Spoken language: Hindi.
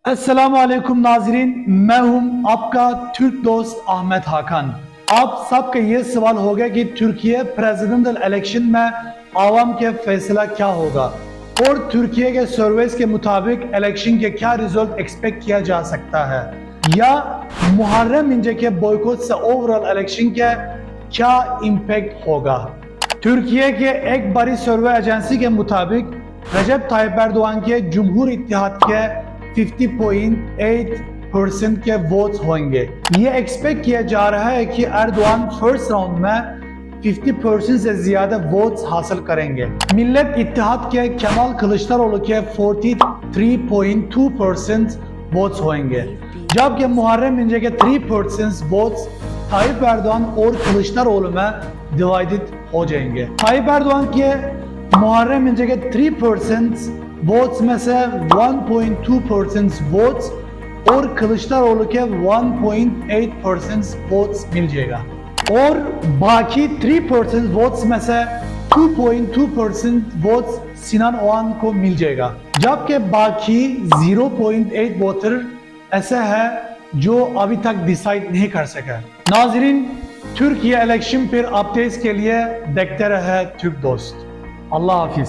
अस्सलाम वालेकुम नाजरीन, मैं हूं आपका तुर्क दोस्त अहमद हाकन। आप सबका ये सवाल होगा कि तुर्की प्रेसिडेंशियल इलेक्शन में आवाम के फैसला क्या होगा और तुर्की के सर्वेस के मुताबिक इलेक्शन के क्या रिजल्ट एक्सपेक्ट किया जा सकता है, या मुहर्रम इंजे के बॉयकॉट से ओवरऑल इलेक्शन के क्या इम्पैक्ट होगा। तुर्की के एक बड़ी सर्वे एजेंसी के मुताबिक रजब तायिप एर्दोआन के जमहूर इत्तेहाद के 50.8% के वोट्स होंगे। ये एक्सपेक्ट किया जा रहा है कि एर्दोआन फर्स्ट राउंड में 50% से ज्यादा वोट्स हासिल करेंगे। मिल्लत इत्तेहाद के केमाल कलिचदारोğlu के 43.2% वोट्स होंगे, जबकि मुहर्रम इंजे के 3% वोट्स तायिप एर्दोआन और कलिचदारोğlu में डिवाइडेड हो जाएंगे। तायिप एर्दोआन के मुहर्रम इंजे के 3% वोट्स में से 1.2% वोट्स और कलिचदारोğlu के 1.8% वोट्स मिल जाएगा, और बाकी 3% वोट्स में से 2.2% वोट्स सिनान ओğan को मिल जाएगा, जबकि बाकी 0.8 वोटर ऐसे है जो अभी तक डिसाइड नहीं कर सका। नाजरीन, तुर्की इलेक्शन पर अपडेट्स के लिए देखते रहे तुर्क दोस्त। अल्लाह हाफिज।